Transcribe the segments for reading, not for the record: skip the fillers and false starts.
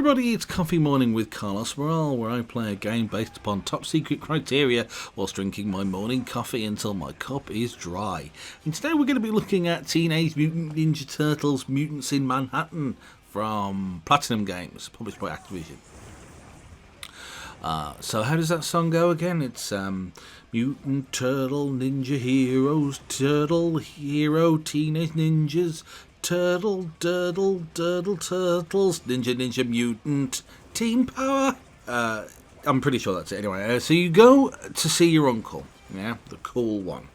everybody, it's Coffee Morning with Karlos Morale, where I play a game based upon top secret criteria whilst drinking my morning coffee until my cup is dry. And today we're going to be looking at Teenage Mutant Ninja Turtles Mutants in Manhattan from Platinum Games, published by Activision. So how does that song go again? It's Mutant Turtle Ninja Heroes, Turtle Hero Teenage Ninjas, Turtle, Turtles, Ninja Mutant, Team Power. I'm pretty sure that's it anyway. So you go to see your uncle, yeah, the cool one.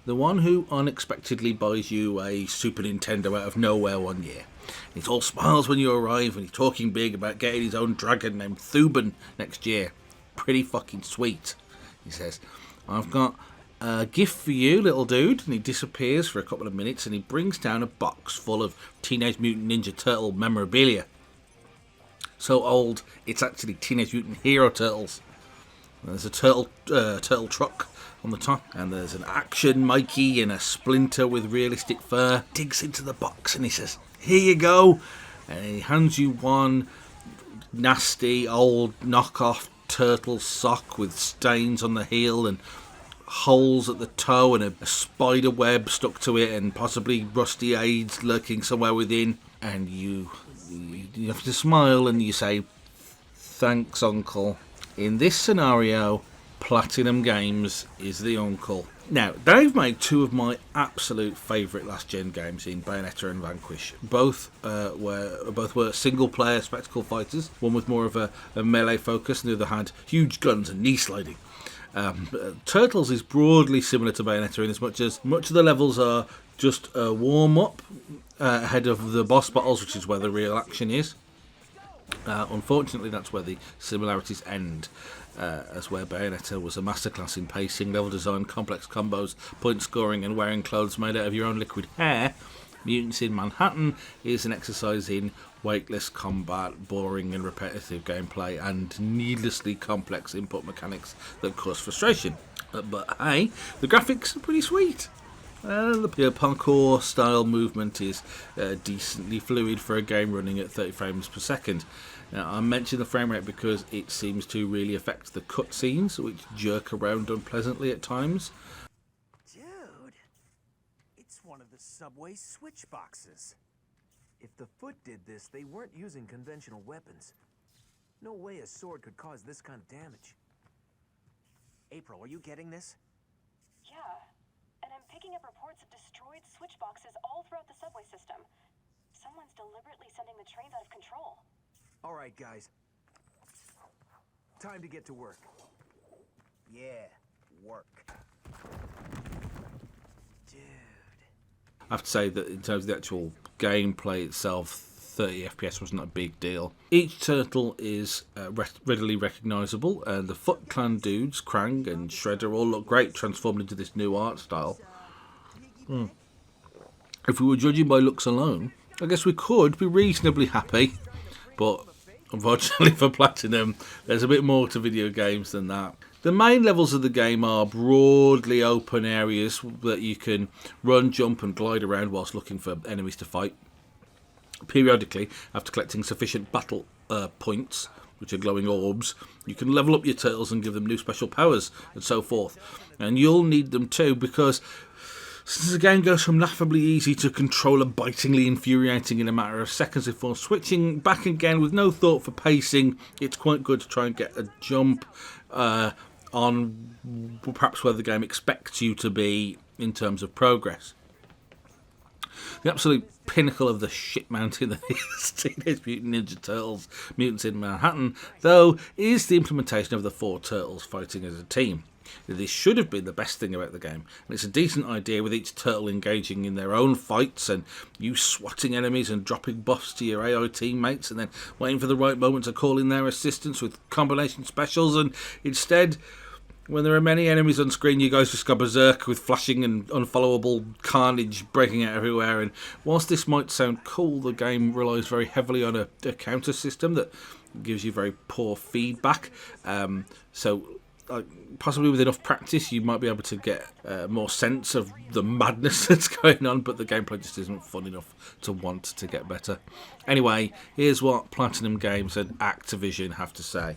The one who unexpectedly buys you a Super Nintendo out of nowhere one year. He's all smiles when you arrive and he's talking big about getting his own dragon named Thuban next year. Pretty fucking sweet, he says. I've got a gift for you, little dude. And he disappears for a couple of minutes and he brings down a box full of Teenage Mutant Ninja Turtle memorabilia. So old, it's actually Teenage Mutant Hero Turtles. There's a turtle truck on the top, and there's an action Mikey in a Splinter with realistic fur. Digs into the box and he says, "Here you go." And he hands you one nasty old knockoff turtle sock with stains on the heel and holes at the toe and a spider web stuck to it and possibly rusty aids lurking somewhere within. And you have to smile and you say, "Thanks, Uncle." In this scenario, Platinum Games is the uncle. Now, they've made two of my absolute favourite last-gen games in Bayonetta and Vanquish. Both were single-player spectacle fighters. One with more of a melee focus, and the other had huge guns and knee sliding. Turtles is broadly similar to Bayonetta in as much of the levels are just a warm-up ahead of the boss battles, which is where the real action is. Unfortunately, that's where the similarities end, as where Bayonetta was a masterclass in pacing, level design, complex combos, point scoring, and wearing clothes made out of your own liquid hair. Mutants in Manhattan is an exercise in weightless combat, boring and repetitive gameplay, and needlessly complex input mechanics that cause frustration. But hey, the graphics are pretty sweet. The parkour style movement is decently fluid for a game running at 30 frames per second. Now, I mention the frame rate because it seems to really affect the cutscenes, which jerk around unpleasantly at times. Dude, it's one of the subway switch boxes. If the Foot did this, they weren't using conventional weapons. No way a sword could cause this kind of damage. April, are you getting this? Yeah. And I'm picking up reports of destroyed switch boxes all throughout the subway system. Someone's deliberately sending the trains out of control. All right, guys. Time to get to work. Yeah, work. Dude. I have to say that in terms of the actual gameplay itself, 30 FPS wasn't a big deal. Each turtle is readily recognisable, and the Foot Clan dudes, Krang and Shredder, all look great transformed into this new art style. If we were judging by looks alone, I guess we could be reasonably happy, but unfortunately for Platinum, there's a bit more to video games than that. The main levels of the game are broadly open areas that you can run, jump and glide around whilst looking for enemies to fight. Periodically, after collecting sufficient battle points, which are glowing orbs, you can level up your turtles and give them new special powers and so forth. And you'll need them too, because since the game goes from laughably easy to controller bitingly infuriating in a matter of seconds before switching back again with no thought for pacing, it's quite good to try and get a jump on perhaps where the game expects you to be in terms of progress. The absolute pinnacle of the shit mountain that is Teenage Mutant Ninja Turtles Mutants in Manhattan, though, is the implementation of the four turtles fighting as a team. This should have been the best thing about the game, and it's a decent idea with each turtle engaging in their own fights and you swatting enemies and dropping buffs to your AI teammates and then waiting for the right moment to call in their assistance with combination specials, and instead, when there are many enemies on screen, you guys just go berserk with flashing and unfollowable carnage breaking out everywhere. And whilst this might sound cool, the game relies very heavily on a counter system that gives you very poor feedback. So possibly with enough practice, you might be able to get more sense of the madness that's going on, but the gameplay just isn't fun enough to want to get better. Anyway, here's what Platinum Games and Activision have to say.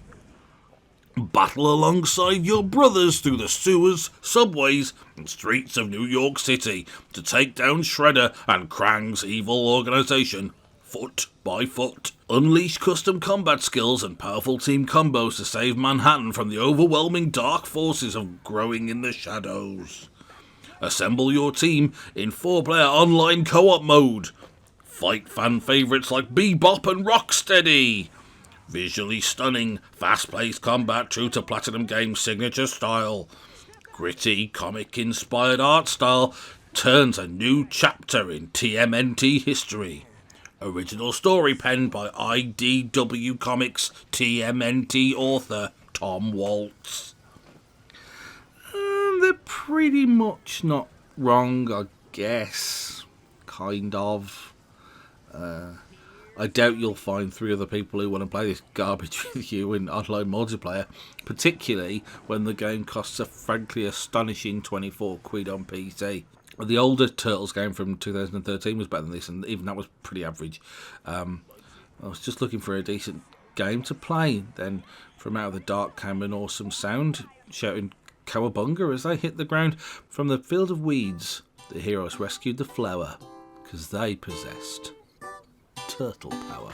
Battle alongside your brothers through the sewers, subways, and streets of New York City to take down Shredder and Krang's evil organisation, foot by foot. Unleash custom combat skills and powerful team combos to save Manhattan from the overwhelming dark forces of growing in the shadows. Assemble your team in 4-player online co-op mode. Fight fan favourites like Bebop and Rocksteady. Visually stunning, fast-paced combat true to Platinum Games' signature style. Gritty, comic-inspired art style turns a new chapter in TMNT history. Original story penned by IDW Comics TMNT author Tom Waltz. They're pretty much not wrong, I guess. Kind of. I doubt you'll find 3 other people who want to play this garbage with you in online multiplayer, particularly when the game costs a frankly astonishing 24 quid on PC. The older Turtles game from 2013 was better than this, and even that was pretty average. I was just looking for a decent game to play. Then from out of the dark came an awesome sound, shouting cowabunga as they hit the ground. From the field of weeds, the heroes rescued the flower, because they possessed turtle power.